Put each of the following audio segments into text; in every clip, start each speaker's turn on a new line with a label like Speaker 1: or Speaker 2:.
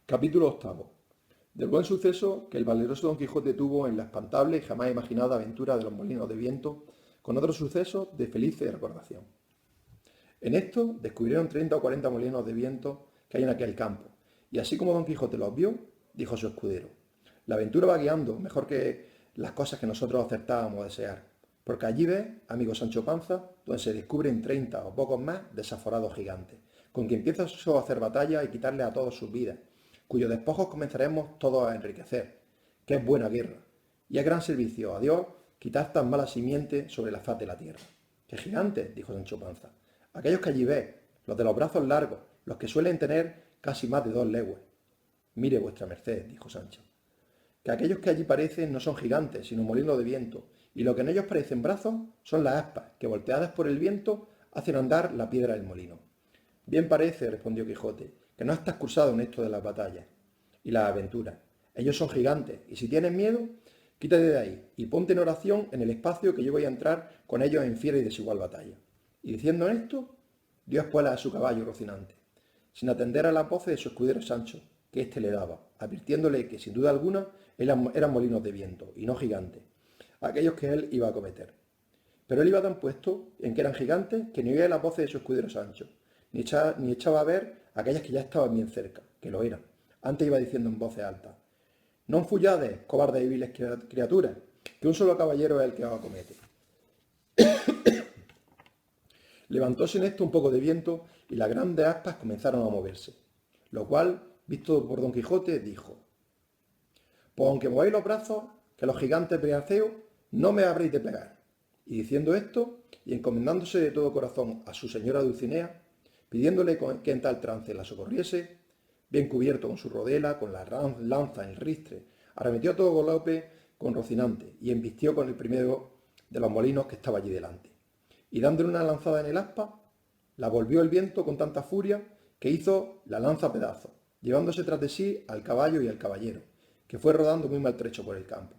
Speaker 1: Capítulo octavo. Del buen suceso que el valeroso Don Quijote tuvo en la espantable y jamás imaginada aventura de los molinos de viento, con otros sucesos de feliz recordación. En esto descubrieron 30 o 40 molinos de viento que hay en aquel campo, y así como Don Quijote los vio, dijo su escudero: la aventura va guiando mejor que las cosas que nosotros acertábamos a desear, porque allí ves, amigo Sancho Panza, donde se descubren 30 o pocos más desaforados gigantes, con quien empieza a hacer batalla y quitarle a todos sus vidas, cuyos despojos comenzaremos todos a enriquecer, que es buena guerra, y es gran servicio a Dios quitar tan mala simiente sobre la faz de la tierra. ¡Qué gigantes!, dijo Sancho Panza. Aquellos que allí ves, los de los brazos largos, los que suelen tener casi más de 2 leguas. Mire vuestra merced, dijo Sancho, que aquellos que allí parecen no son gigantes, sino molinos de viento, y lo que en ellos parecen brazos son las aspas, que volteadas por el viento hacen andar la piedra del molino. Bien parece, respondió Quijote, que no estás cursado en esto de las batallas y las aventuras. Ellos son gigantes, y si tienes miedo, quítate de ahí y ponte en oración en el espacio que yo voy a entrar con ellos en fiera y desigual batalla. Y diciendo esto, dio espuelas a su caballo Rocinante, sin atender a las voces de su escudero Sancho, que éste le daba, advirtiéndole que sin duda alguna eran molinos de viento, y no gigantes, aquellos que él iba a cometer. Pero él iba tan puesto en que eran gigantes que ni oía las voces de su escudero Sancho, ni echaba a ver aquellas que ya estaban bien cerca, que lo eran. Antes iba diciendo en voces altas: non fullades, cobardes y viles criaturas, que un solo caballero es el que os acomete. Levantóse en esto un poco de viento y las grandes aspas comenzaron a moverse, lo cual, visto por Don Quijote, dijo: pues aunque mováis los brazos, que los gigantes briaceos no me habréis de pegar. Y diciendo esto, y encomendándose de todo corazón a su señora Dulcinea, pidiéndole que en tal trance la socorriese, bien cubierto con su rodela, con la lanza en el ristre, arremetió a todo galope con Rocinante y embistió con el primero de los molinos que estaba allí delante. Y dándole una lanzada en el aspa, la volvió el viento con tanta furia que hizo la lanza a pedazos, llevándose tras de sí al caballo y al caballero, que fue rodando muy maltrecho por el campo.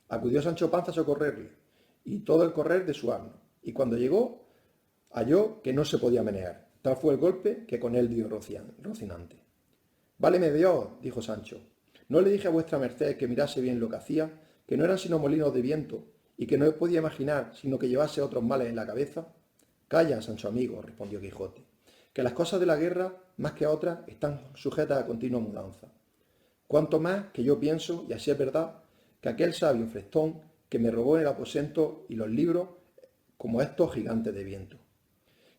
Speaker 1: Acudió Sancho Panza a socorrerle, y todo el correr de su asno, y cuando llegó, halló que no se podía menear. Tal fue el golpe que con él dio Rocinante. Váleme Dios, dijo Sancho, ¿no le dije a vuestra merced que mirase bien lo que hacía, que no eran sino molinos de viento, y que no podía imaginar sino que llevase otros males en la cabeza? Calla, Sancho amigo, respondió Quijote, que las cosas de la guerra, más que otras, están sujetas a continua mudanza. Cuanto más que yo pienso, y así es verdad, que aquel sabio Frestón que me robó en el aposento y los libros, como estos gigantes de viento,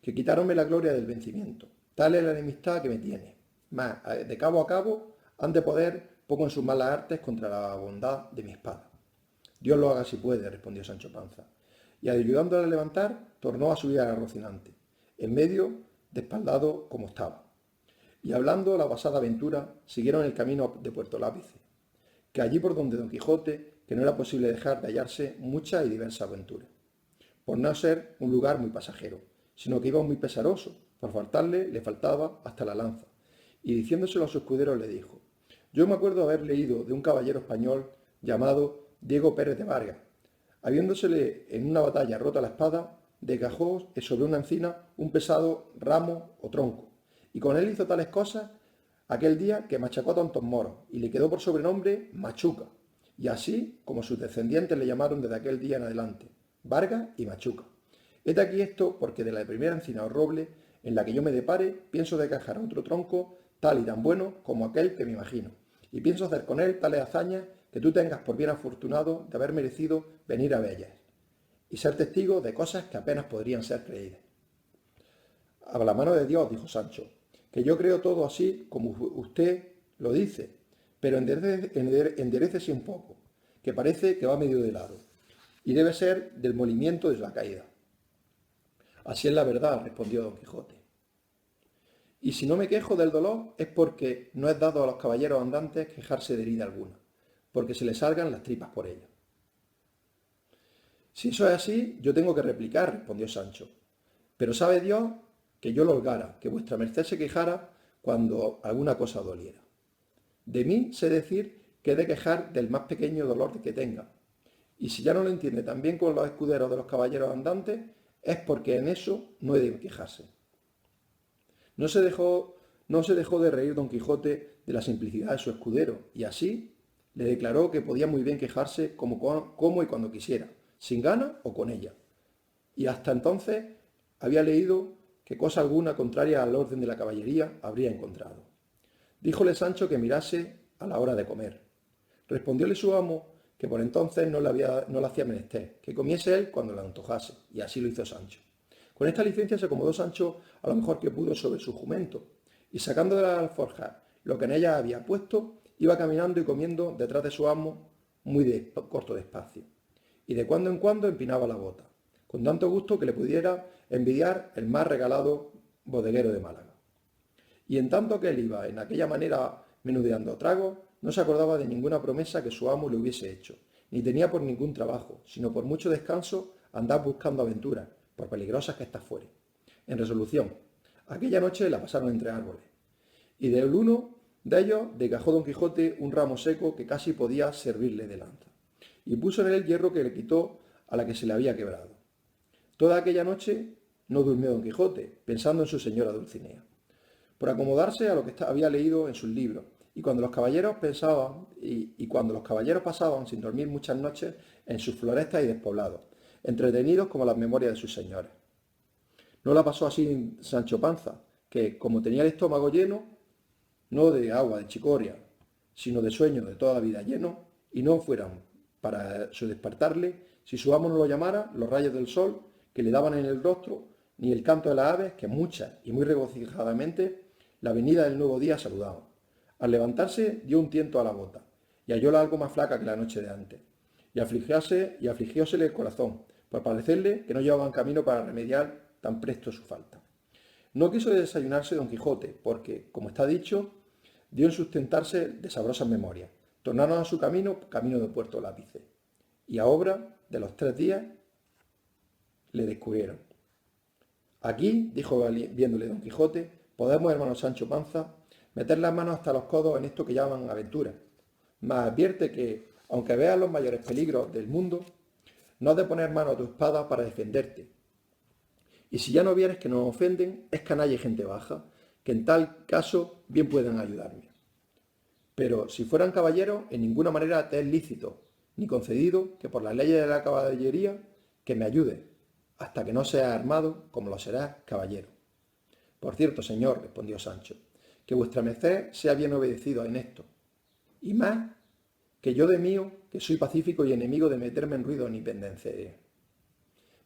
Speaker 1: que quitáronme la gloria del vencimiento. Tal es la enemistad que me tiene. Mas, de cabo a cabo, han de poder poco en sus malas artes contra la bondad de mi espada. Dios lo haga si puede, respondió Sancho Panza, y ayudándole a levantar, tornó a subir a Rocinante, en medio de espaldado como estaba. Y hablando la pasada aventura, siguieron el camino de Puerto Lápice, que allí por donde Don Quijote, que no era posible dejar de hallarse muchas y diversas aventuras, por no ser un lugar muy pasajero, sino que iba muy pesaroso, por faltarle le faltaba hasta la lanza, y diciéndoselo a su escudero le dijo: yo me acuerdo haber leído de un caballero español llamado Diego Pérez de Vargas, habiéndosele en una batalla rota la espada, desgajó sobre una encina un pesado ramo o tronco, y con él hizo tales cosas aquel día que machacó a tantos moros, y le quedó por sobrenombre Machuca, y así como sus descendientes le llamaron desde aquel día en adelante, Vargas y Machuca. Hete aquí esto porque de la primera encina o roble en la que yo me depare, pienso desgajar otro tronco tal y tan bueno como aquel que me imagino, y pienso hacer con él tales hazañas que tú tengas por bien afortunado de haber merecido venir a verlas, y ser testigo de cosas que apenas podrían ser creídas. A la mano de Dios, dijo Sancho, que yo creo todo así como usted lo dice, pero enderécese un poco, que parece que va medio de lado, y debe ser del molimiento de la caída. Así es la verdad, respondió Don Quijote. Y si no me quejo del dolor es porque no es dado a los caballeros andantes quejarse de herida alguna, porque se les salgan las tripas por ella. Si eso es así, yo tengo que replicar, respondió Sancho. Pero sabe Dios que yo lo holgara, que vuestra merced se quejara cuando alguna cosa doliera. De mí sé decir que he de quejar del más pequeño dolor que tenga. Y si ya no lo entiende tan bien con los escuderos de los caballeros andantes, es porque en eso no he de quejarse. No se dejó no se dejó de reír don Quijote de la simplicidad de su escudero, y así le declaró que podía muy bien quejarse como y cuando quisiera, sin gana o con ella. Y hasta entonces había leído que cosa alguna contraria al orden de la caballería habría encontrado. Díjole Sancho que mirase a la hora de comer. Respondióle su amo que por entonces no le hacía menester, que comiese él cuando le antojase, y así lo hizo Sancho. Con esta licencia se acomodó Sancho a lo mejor que pudo sobre su jumento, y sacando de la alforja lo que en ella había puesto, iba caminando y comiendo detrás de su amo muy corto de espacio, y de cuando en cuando empinaba la bota, con tanto gusto que le pudiera envidiar el más regalado bodeguero de Málaga. Y en tanto que él iba en aquella manera menudeando tragos, no se acordaba de ninguna promesa que su amo le hubiese hecho, ni tenía por ningún trabajo, sino por mucho descanso andar buscando aventuras, por peligrosas que éstas fueren. En resolución, aquella noche la pasaron entre árboles, y del uno de ellos desgajó don Quijote un ramo seco que casi podía servirle de lanza, y puso en él el hierro que le quitó a la que se le había quebrado. Toda aquella noche no durmió don Quijote, pensando en su señora Dulcinea, por acomodarse a lo que había leído en sus libros, y cuando los caballeros pasaban sin dormir muchas noches en sus florestas y despoblados, entretenidos como las memorias de sus señores. No la pasó así Sancho Panza, que, como tenía el estómago lleno, no de agua de chicoria, sino de sueño de toda la vida lleno, y no fueran para su despertarle, si su amo no lo llamara, los rayos del sol que le daban en el rostro, ni el canto de las aves, que muchas y muy regocijadamente la venida del nuevo día saludaban. Al levantarse dio un tiento a la bota, y hallóla algo más flaca que la noche de antes, y afligiósele el corazón, por parecerle que no llevaban camino para remediar tan presto su falta. No quiso desayunarse don Quijote, porque, como está dicho, dio en sustentarse de sabrosas memorias. Tornaron a su camino de Puerto Lápice, y a obra de los 3 días le descubrieron. Aquí, dijo viéndole don Quijote, podemos, hermano Sancho Panza, meter las manos hasta los codos en esto que llaman aventura. Mas advierte que, aunque veas los mayores peligros del mundo, no has de poner mano a tu espada para defenderte. Y si ya no vieres que nos ofenden, es canalla y gente baja, que en tal caso bien pueden ayudarme. Pero si fueran caballeros, en ninguna manera te es lícito, ni concedido, que por las leyes de la caballería, que me ayude, hasta que no seas armado, como lo serás, caballero. Por cierto, señor, respondió Sancho, que vuestra merced sea bien obedecido en esto, y más que yo de mío, que soy pacífico y enemigo de meterme en ruido ni pendenciero.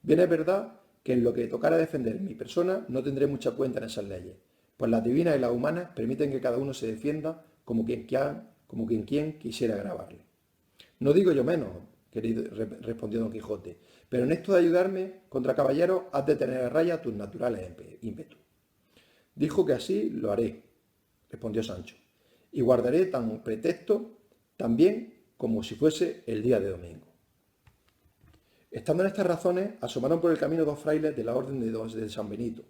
Speaker 1: Bien es verdad que en lo que tocara defender mi persona no tendré mucha cuenta en esas leyes, pues las divinas y las humanas permiten que cada uno se defienda como quien quisiera grabarle. No digo yo menos, querido, respondió don Quijote, pero en esto de ayudarme contra caballeros has de tener a raya tus naturales ímpetus. Dijo que así lo haré, respondió Sancho, y guardaré tan pretexto también como si fuese el día de domingo. Estando en estas razones, asomaron por el camino 2 frailes de la orden de San Benito,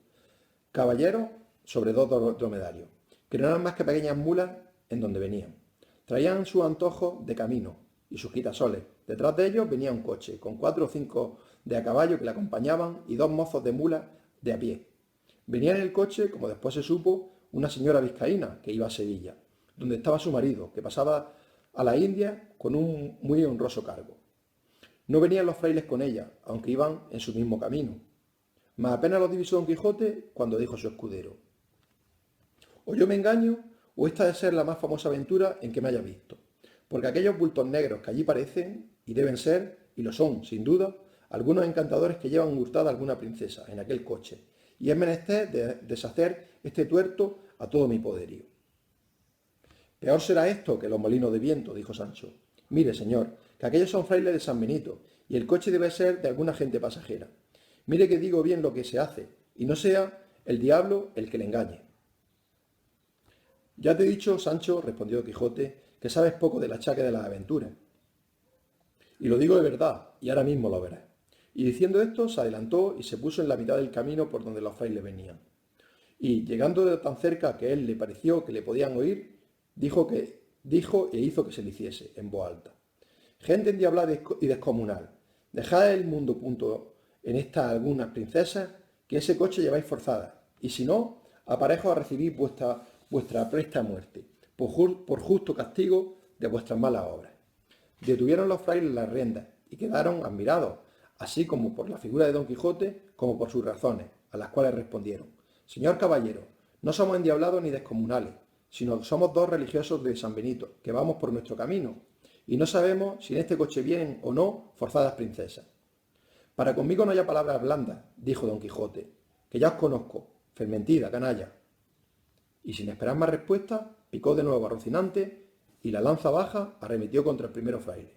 Speaker 1: caballeros sobre 2 dromedarios, que no eran más que pequeñas mulas en donde venían. Traían sus antojos de camino y sus quitasoles. Detrás de ellos venía un coche, con 4 o 5 de a caballo que le acompañaban y 2 mozos de mulas de a pie. Venía en el coche, como después se supo, una señora vizcaína que iba a Sevilla, donde estaba su marido, que pasaba a la India con un muy honroso cargo. No venían los frailes con ella, aunque iban en su mismo camino. Mas apenas los divisó don Quijote cuando dijo su escudero: o yo me engaño, o esta ha de ser la más famosa aventura en que me haya visto, porque aquellos bultos negros que allí parecen, y deben ser, y lo son, sin duda, algunos encantadores que llevan hurtada alguna princesa en aquel coche, y es menester de deshacer este tuerto a todo mi poderío. Peor será esto que los molinos de viento, dijo Sancho. Mire, señor, que aquellos son frailes de San Benito, y el coche debe ser de alguna gente pasajera. Mire que digo bien lo que se hace, y no sea el diablo el que le engañe. Ya te he dicho, Sancho, respondió Quijote, que sabes poco del achaque de las aventuras. Y lo digo de verdad, y ahora mismo lo verás. Y diciendo esto, se adelantó y se puso en la mitad del camino por donde los frailes venían. Y, llegando de tan cerca que a él le pareció que le podían oír, dijo e hizo que se le hiciese, en voz alta: gente endiablada y descomunal, dejad el mundo punto en estas algunas princesas, que ese coche lleváis forzada, y si no, aparejo a recibir vuestra vuestra presta muerte, por justo castigo de vuestras malas obras. Detuvieron los frailes las riendas y quedaron admirados, así como por la figura de Don Quijote, como por sus razones, a las cuales respondieron: Señor caballero, no somos endiablados ni descomunales, sino que somos dos religiosos de San Benito, que vamos por nuestro camino, y no sabemos si en este coche vienen o no forzadas princesas. Para conmigo no haya palabras blandas, dijo Don Quijote, que ya os conozco, fermentida, canalla. Y sin esperar más respuesta, picó de nuevo a Rocinante y la lanza baja arremetió contra el primero fraile,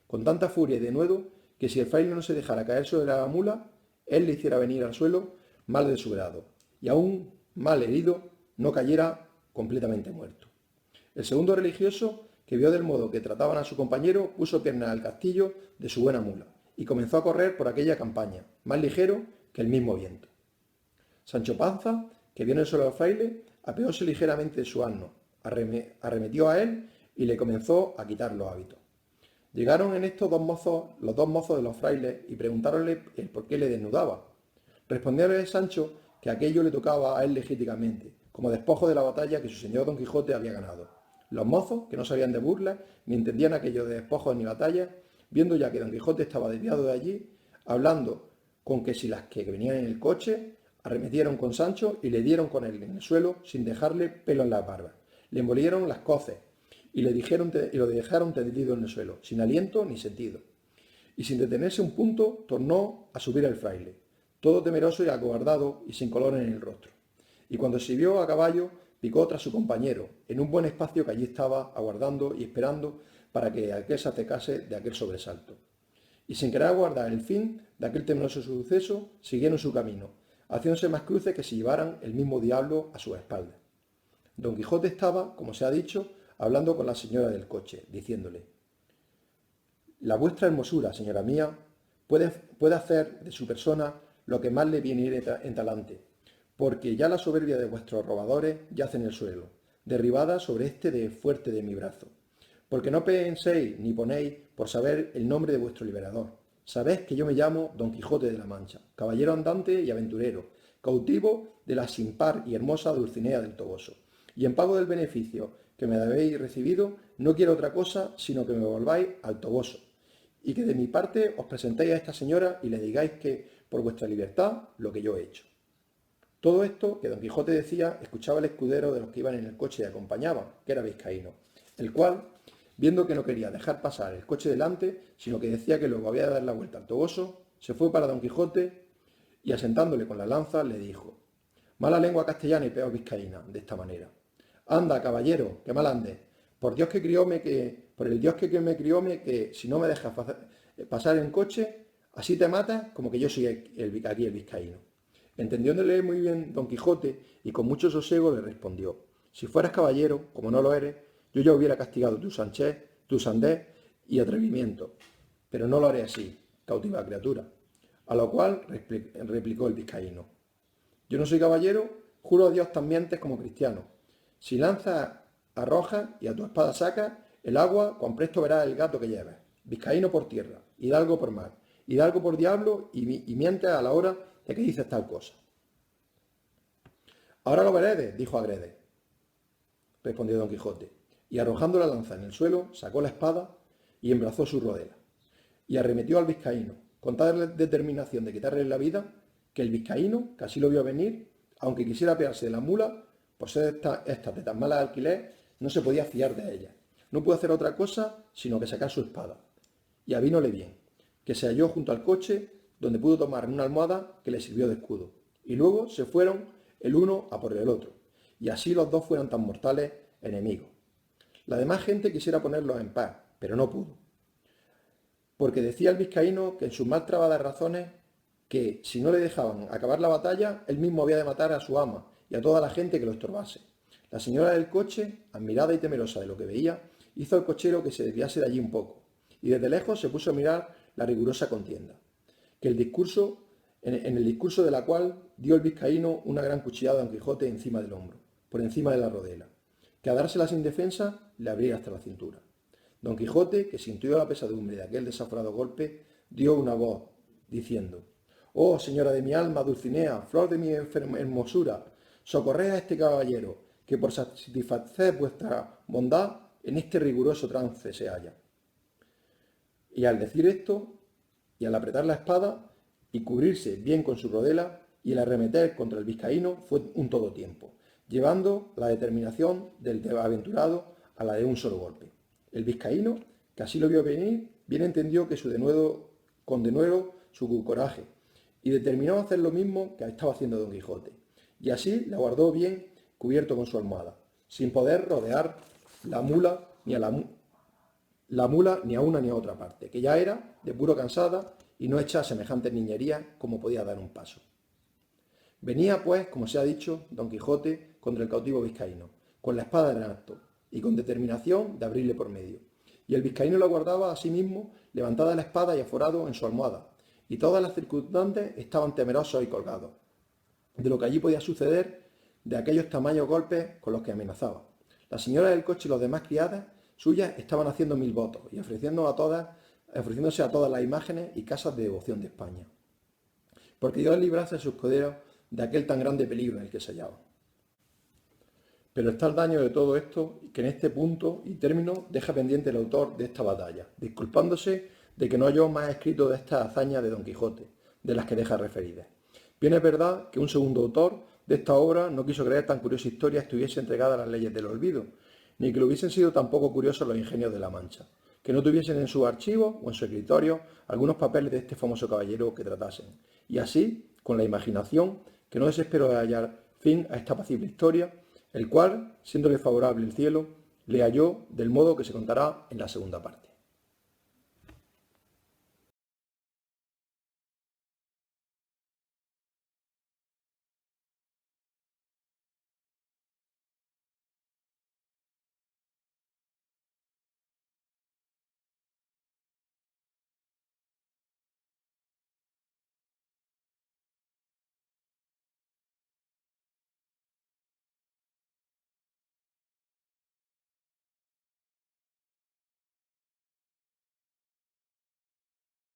Speaker 1: con tanta furia y denuedo que si el fraile no se dejara caer sobre la mula, él le hiciera venir al suelo mal de su grado, y aún mal herido no cayera completamente muerto. El segundo religioso, que vio del modo que trataban a su compañero, puso piernas al castillo de su buena mula y comenzó a correr por aquella campaña, más ligero que el mismo viento. Sancho Panza, que vio en el suelo al fraile, apeóse ligeramente de su asno, arremetió a él y le comenzó a quitar los hábitos. Llegaron en esto los dos mozos de los frailes y preguntáronle el por qué le desnudaba. Respondióle Sancho que aquello le tocaba a él legítimamente, como despojo de la batalla que su señor Don Quijote había ganado. Los mozos, que no sabían de burlas, ni entendían aquello de despojos ni batallas, viendo ya que Don Quijote estaba desviado de allí, hablando con que si las que venían en el coche, arremetieron con Sancho y le dieron con él en el suelo sin dejarle pelo en la barba. Le envolvieron las coces y lo dejaron tendido en el suelo, sin aliento ni sentido. Y sin detenerse un punto, tornó a subir el fraile, todo temeroso y acobardado y sin color en el rostro. Y cuando se vio a caballo, picó tras su compañero, en un buen espacio que allí estaba aguardando y esperando para que aquel se acercase de aquel sobresalto. Y sin querer aguardar el fin de aquel temeroso suceso, siguieron su camino, haciéndose más cruces que si llevaran el mismo diablo a sus espaldas. Don Quijote estaba, como se ha dicho, hablando con la señora del coche, diciéndole: La vuestra hermosura, señora mía, puede hacer de su persona lo que más le viene en talante, porque ya la soberbia de vuestros robadores yace en el suelo, derribada sobre este de fuerte de mi brazo. Porque no penséis ni ponéis por saber el nombre de vuestro liberador. Sabéis que yo me llamo Don Quijote de la Mancha, caballero andante y aventurero, cautivo de la sin par y hermosa Dulcinea del Toboso. Y en pago del beneficio que me habéis recibido, no quiero otra cosa sino que me volváis al Toboso, y que de mi parte os presentéis a esta señora y le digáis que, por vuestra libertad, lo que yo he hecho. Todo esto que Don Quijote decía, escuchaba el escudero de los que iban en el coche y acompañaban, que era Vizcaíno, el cual, viendo que no quería dejar pasar el coche delante, sino que decía que luego había de dar la vuelta al Toboso, se fue para Don Quijote y, asentándole con la lanza, le dijo: Mala lengua castellana y peor vizcaína, de esta manera. Anda, caballero, que mal andes. Por el Dios que me crióme, que si no me dejas pasar en coche, así te matas como que yo soy aquí el vizcaíno. Entendiéndole muy bien Don Quijote y con mucho sosiego le respondió: Si fueras caballero, como no lo eres, yo ya hubiera castigado tu sanchez, tu sandez y atrevimiento, pero no lo haré así, cautiva criatura. A lo cual replicó el vizcaíno: Yo no soy caballero, juro a Dios tan mientes como cristiano. Si lanzas arrojas y a tu espada sacas el agua, cuán presto verás el gato que lleves. Vizcaíno por tierra, hidalgo por mar, hidalgo por diablo y mientes a la hora de que dices tal cosa. Ahora lo veredes, dijo Agrede, respondió Don Quijote, y arrojando la lanza en el suelo, sacó la espada y embrazó su rodela, y arremetió al vizcaíno, con tal determinación de quitarle la vida, que el vizcaíno, que así lo vio venir, aunque quisiera apearse de la mula, por ser estas de tan mala alquiler, no se podía fiar de ella. No pudo hacer otra cosa sino que sacar su espada. Y avínole bien, que se halló junto al coche, donde pudo tomar una almohada que le sirvió de escudo. Y luego se fueron el uno a por el otro, y así los dos fueron tan mortales enemigos. La demás gente quisiera ponerlos en paz, pero no pudo. Porque decía el vizcaíno que en sus mal trabadas razones, que si no le dejaban acabar la batalla, él mismo había de matar a su ama y a toda la gente que lo estorbase. La señora del coche, admirada y temerosa de lo que veía, hizo al cochero que se desviase de allí un poco, y desde lejos se puso a mirar la rigurosa contienda, que en el discurso de la cual dio el vizcaíno una gran cuchillada a Don Quijote encima del hombro, por encima de la rodela, que a dársela sin defensa le abría hasta la cintura. Don Quijote, que sintió la pesadumbre de aquel desaforado golpe, dio una voz, diciendo: Oh, señora de mi alma, Dulcinea, flor de mi hermosura, socorred a este caballero, que por satisfacer vuestra bondad en este riguroso trance se halla. Y al decir esto, y al apretar la espada y cubrirse bien con su rodela, y el arremeter contra el vizcaíno fue un todo tiempo, llevando la determinación del aventurado a la de un solo golpe. El vizcaíno, que así lo vio venir, bien entendió que con denuedo su coraje, y determinó hacer lo mismo que estaba haciendo Don Quijote, y así la guardó bien cubierto con su almohada, sin poder rodear la mula ni a una ni a otra parte, que ya era de puro cansada y no hecha a semejantes niñerías como podía dar un paso. Venía, pues, como se ha dicho, Don Quijote contra el cautivo vizcaíno, con la espada en alto, y con determinación de abrirle por medio. Y el vizcaíno lo guardaba a sí mismo, levantada la espada y aforado en su almohada, y todas las circunstantes estaban temerosos y colgados, de lo que allí podía suceder, de aquellos tamaños golpes con los que amenazaba. La señora del coche y los demás criadas suyas estaban haciendo mil votos y ofreciéndose a todas las imágenes y casas de devoción de España, porque Dios librase a sus escuderos de aquel tan grande peligro en el que se hallaban. Pero está el daño de todo esto que en este punto y término deja pendiente el autor de esta batalla, disculpándose de que no halló más escrito de estas hazañas de Don Quijote, de las que deja referidas. Bien es verdad que un segundo autor de esta obra no quiso creer tan curiosa historia estuviese entregada a las leyes del olvido, ni que le hubiesen sido tampoco curiosos los ingenios de la Mancha, que no tuviesen en su archivo o en su escritorio algunos papeles de este famoso caballero que tratasen, y así, con la imaginación, que no desesperó de hallar fin a esta apacible historia, el cual, siéndole favorable el cielo, le halló del modo que se contará en la segunda parte.